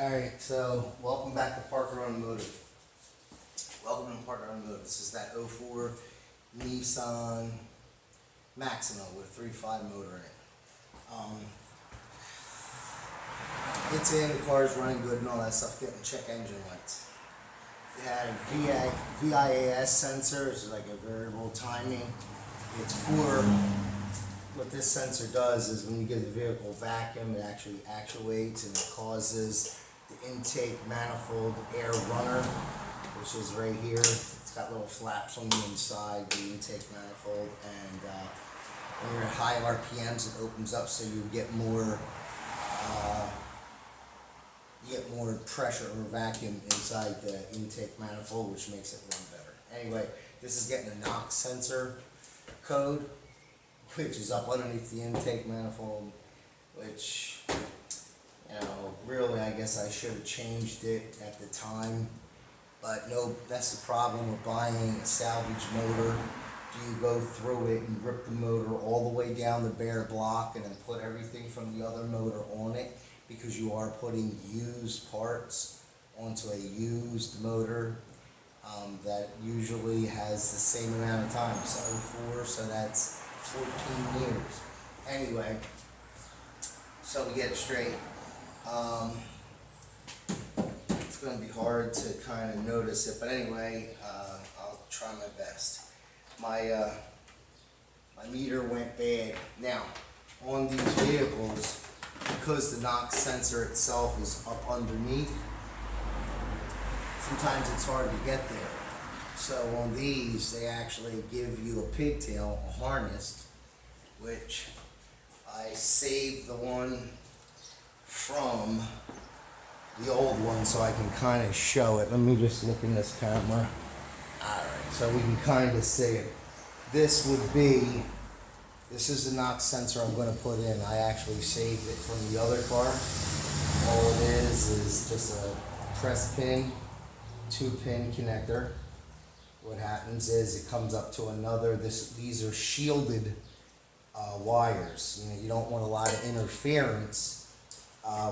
Alright, so welcome back to Parker Automotive. Welcome to Parker Automotive. This is that '04 Nissan Maxima with a 3.5 motor in it. It's in, the car's running good and all that stuff, getting check engine lights. It had a VIAS sensor, which is like a variable timing. It's for, what this sensor does is when you give the vehicle vacuum, it actually actuates and it causes the intake manifold air runner, which is right here. It's got little flaps on the inside, the intake manifold, and when you're at high RPMs, it opens up so you get more pressure or vacuum inside the intake manifold, which makes it run better. Anyway, this is getting a NOx sensor code, which is up underneath the intake manifold, which, really I guess I should have changed it at the time, but no, that's the problem with buying a salvage motor. You go through it and rip the motor all the way down the bare block and then put everything from the other motor on it, because you are putting used parts onto a used motor that usually has the same amount of time. So 04, so that's 14 years. Anyway, so we get it straight. It's going to be hard to kind of notice it, but anyway, I'll try my best. My meter went bad. Now, on these vehicles, because the NOx sensor itself is up underneath, sometimes it's hard to get there. So on these, they actually give you a pigtail, a harness, which I saved the one from the old one so I can kind of show it. Let me just look in this camera. Alright, so we can kind of see it. This is the NOx sensor I'm going to put in. I actually saved it from the other car. All it is just a press pin, 2-pin connector. What happens is it comes up to another, these are shielded wires. You don't want a lot of interference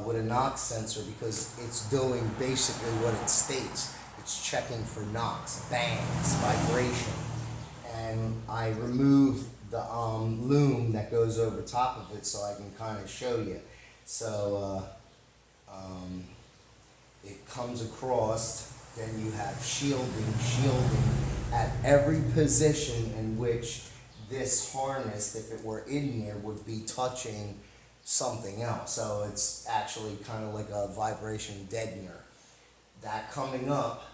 with a NOx sensor, because it's doing basically what it states. It's checking for NOx, bangs, vibration. And I removed the loom that goes over top of it so I can kind of show you. So it comes across, then you have shielding at every position in which this harness, if it were in there, would be touching something else. So it's actually kind of like a vibration deadener. That coming up,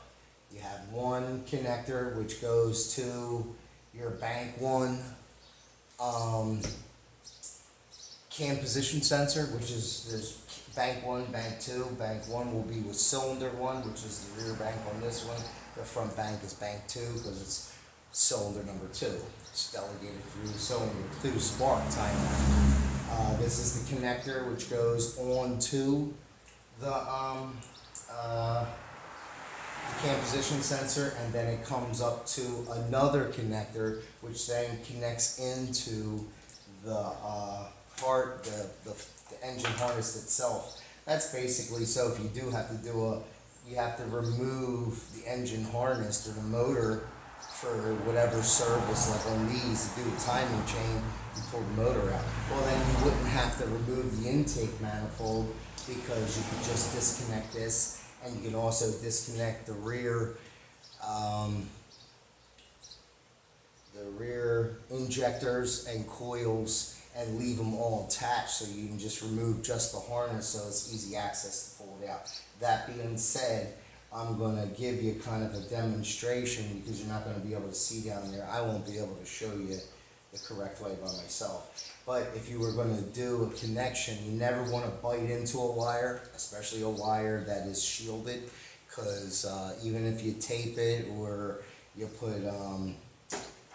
you have one connector which goes to your bank 1 cam position sensor, which is, there's bank 1, bank 2. Bank 1 will be with cylinder 1, which is the rear bank on this one. The front bank is bank 2 because it's cylinder number 2. It's delegated through the cylinder, through the spark timer. This is the connector which goes on to the cam position sensor, and then it comes up to another connector which then connects into the the engine harness itself. That's basically, so if you do have to you have to remove the engine harness or the motor for whatever service, like on these, to do a timing chain, you pull the motor out. Well, then you wouldn't have to remove the intake manifold, because you could just disconnect this, and you can also disconnect the rear injectors and coils and leave them all attached, so you can just remove just the harness, so it's easy access to pull it out. That being said, I'm going to give you kind of a demonstration, because you're not going to be able to see down there. I won't be able to show you the correct way by myself. But if you were going to do a connection, you never want to bite into a wire, especially a wire that is shielded, because even if you tape it or you put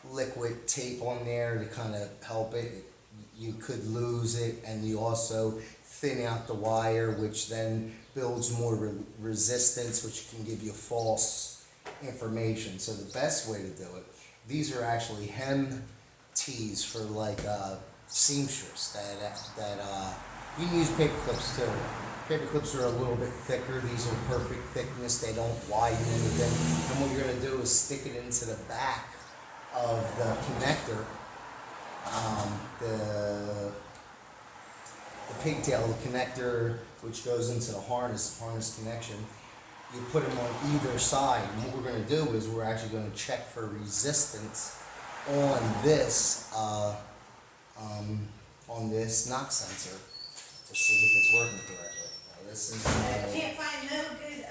liquid tape on there to kind of help it, you could lose it, and you also thin out the wire, which then builds more resistance, which can give you false information. So the best way to do it, these are actually hem tees for like seamstress that you can use paper clips too. Paper clips are a little bit thicker. These are perfect thickness. They don't widen anything. And what you're going to do is stick it into the back of the connector, the pigtail, the connector, which goes into the harness connection. You put them on either side. And what we're going to do is we're actually going to check for resistance on this knock sensor to see if it's working correctly. Now this is I can't find no good.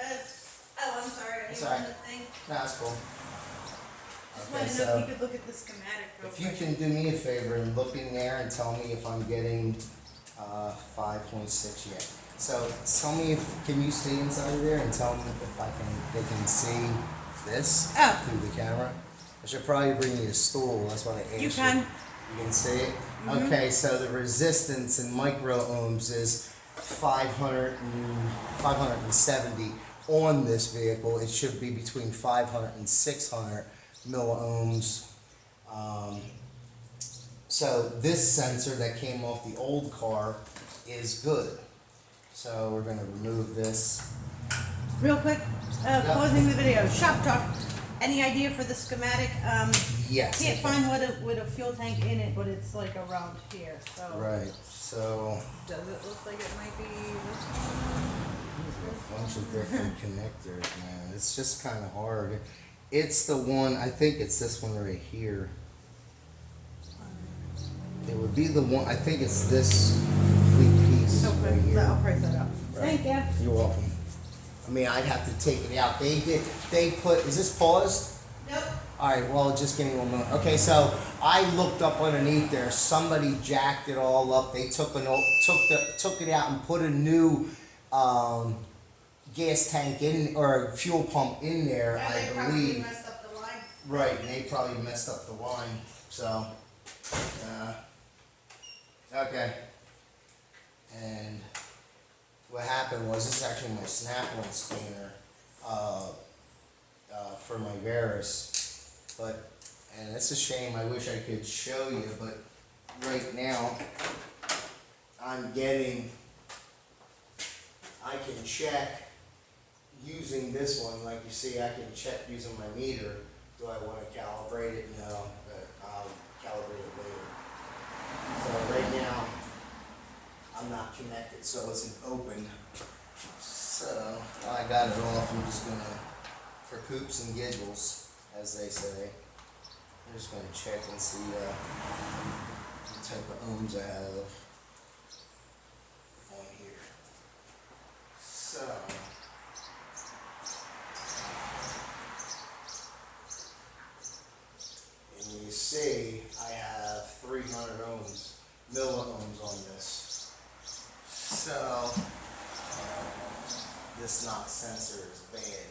Oh, I'm sorry. I didn't want the thing. no, that's cool. Just Okay, wanted to know so if you could look at the schematic real if you quick. can do me a favor and look in there and tell me if I'm getting 5.6 yet. So tell me can you see inside of there and tell me if they can see this through the camera. I should probably bring you a stool. That's why I asked you. You can. You can see it? Okay, so the resistance in micro ohms is 570 on this vehicle. It should be between 500 and 600 milliohms. So this sensor that came off the old car is good. So we're going to remove this. Real quick, pausing the video. Shop talk. Any idea for the schematic? Yes. Can't find with a fuel tank in it, but it's like around here. So Right. So does it look like it might be this a bunch of different connectors, man. It's just kind of hard. It's the one, I think it's this one right here. It would be the one, I think it's this complete piece right Okay, here. I'll price that out. Right. Thank you. You're welcome. I mean, I'd have to take it out. They put, is this paused? Nope. All right, well, just give me 1 moment. Okay, so I looked up underneath there. Somebody jacked it all up. They took it out and put a new gas tank in or fuel pump in there. And I they probably believe. messed up the line. Right, and they probably messed up the line. So, okay. And what happened was, this is actually my Snap-on scanner for my Veris. But, and it's a shame, I wish I could show you, but right now, I can check using this one, like you see, I can check using my meter. Do I want to calibrate it? No, but I'll calibrate it later. So right now, I'm not connected, so it's an open. So, I got it off, I'm just gonna, for poops and giggles, as they say, I'm just gonna check and see what type of ohms I have on here. So, and you see I have 300 milliohms on this. So, this knock sensor is bad.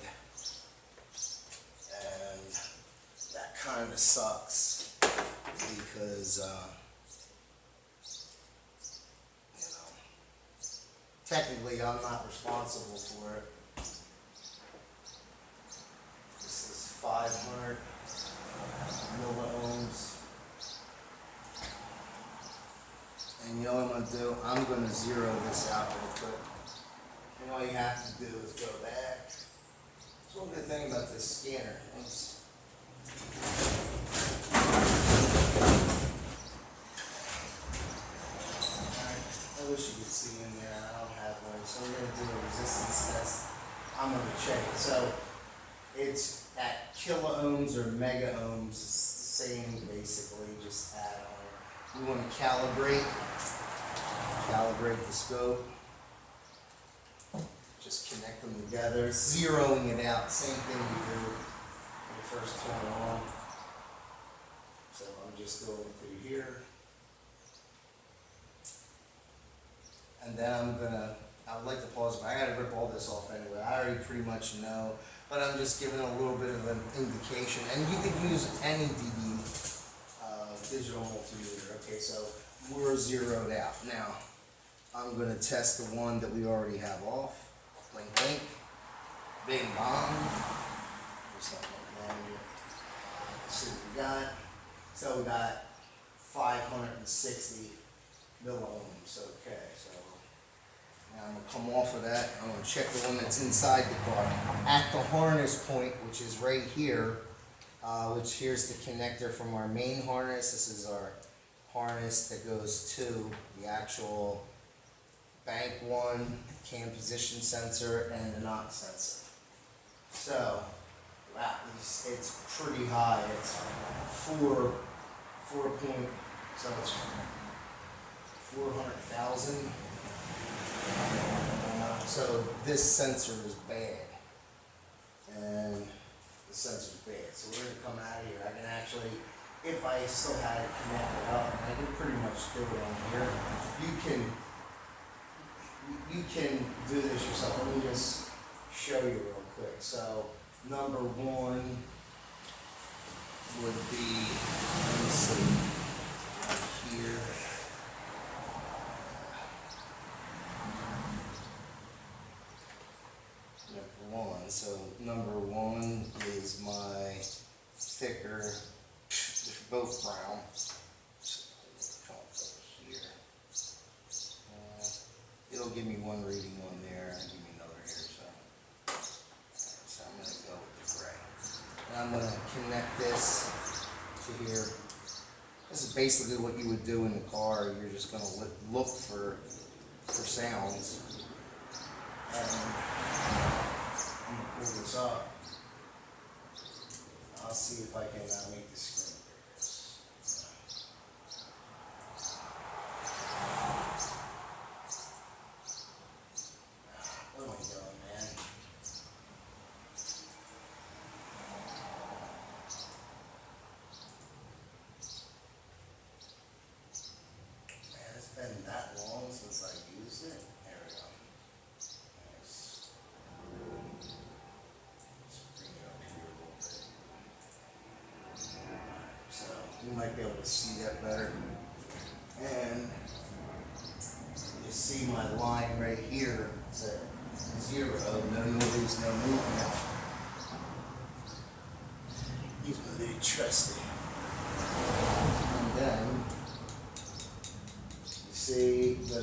And that kind of sucks because, technically I'm not responsible for it. This is 500 milliohms. And you know what I'm going to do? I'm going to zero this out real quick. And all you have to do is go back. That's one good thing about this scanner. I wish you could see in there. I don't have one. So we're going to do a resistance test. I'm going to check it. So it's at kiloohms or mega ohms. It's the same basically, just add on. We want to calibrate the scope. Just connect them together, zeroing it out. Same thing you do when you first turn it on. So I'm just going through here. And then I would like to pause, but I gotta rip all this off anyway. I already pretty much know, but I'm just giving a little bit of an indication. And you could use any digital multimeter. Okay, so we're zeroed out. Now, I'm gonna test the one that we already have off. Blink, blink. Bing, bong. Just like that here. Let's see what we got. So we got 560 milliohms. Okay, so now I'm gonna come off of that. I'm gonna check the one that's inside the car. At the harness point, which is right here, which here's the connector from our main harness. This is our harness that goes to the actual bank one, cam position sensor, and the knock sensor. So, wow, it's pretty high. It's 4 point, so it's 400,000. So this sensor is bad, and the sensor's bad. So we're gonna come out of here. I can actually, if I still had it connected up, I can pretty much do it on here. You can do this yourself. Let me just show you real quick. So number one would be, let me see, right here. So number one is my thicker, they're both brown. So come over here. It'll give me one reading on there and give me another here. So I'm going to go with the gray. And I'm going to connect this to here. This is basically what you would do in the car. You're just going to look for sounds. And I'm going to pull this up. I'll see if I can make the screen bigger. What am I doing, man? Man, it's been that long since I used it. There we go. Nice. Let's bring it up here a little bit. So you might be able to see that better. And you see my line right here is at 0, no noise, no movement. He's a little trusty. And then you see the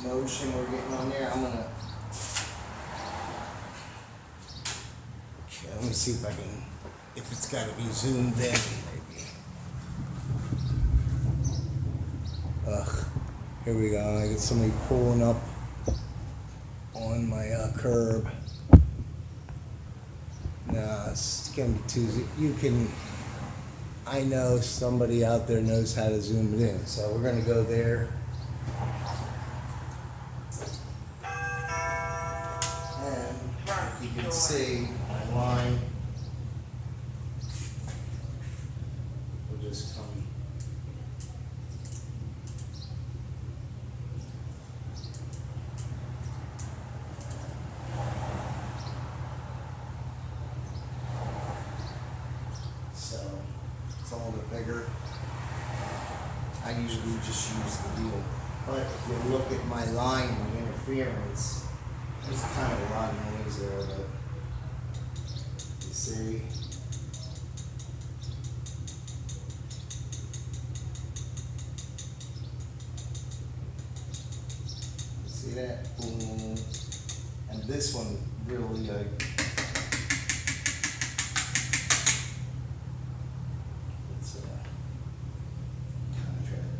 motion we're getting on there. I'm gonna, okay, let me see if I can, if it's gotta be zoomed in, maybe. Ugh, here we go. I get somebody pulling up on my curb. No, it's gonna be too, you can, I know somebody out there knows how to zoom it in, so we're gonna go there. And you can see my line will just come. So it's a little bit bigger. I usually just use the wheel. But if you look at my line and the interference, there's kind of a lot of noise there, but you see. You see that? Boom. And this one really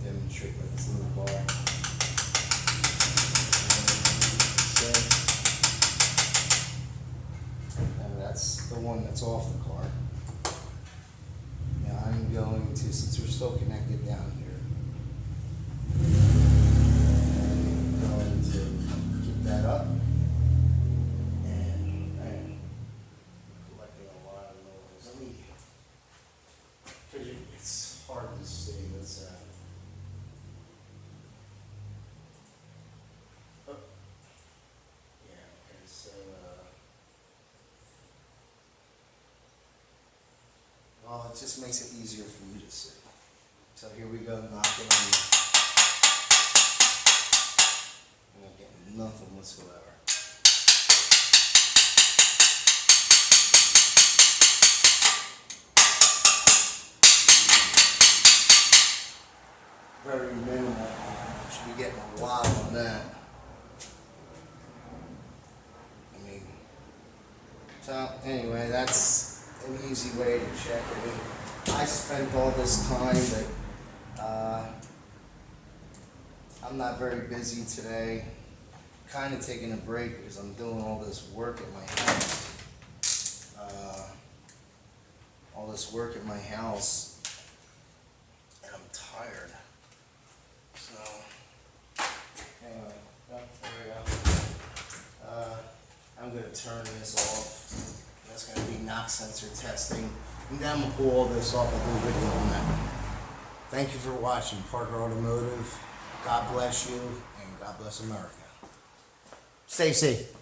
demonstrate with this little bar. And that's the one that's off the car. Now I'm going to, since we're still connected down here, I'm going to keep that up. And I'm collecting a lot of noise. Let me, because it's hard to see. Let's well, it just makes it easier for you to see. So here we go, knocking on. I'm not getting nothing whatsoever. Very minimal. Should be getting a lot on that. So anyway, that's an easy way to check it. I spent all this time, but I'm not very busy today. Kind of taking a break because I'm doing all this work at my house. And I'm tired. So anyway, there we go. I'm gonna turn this off. That's gonna be knock sensor testing. And then I'm gonna pull all this off and do a video on that. Thank you for watching Parker Automotive. God bless you and God bless America. Stay safe.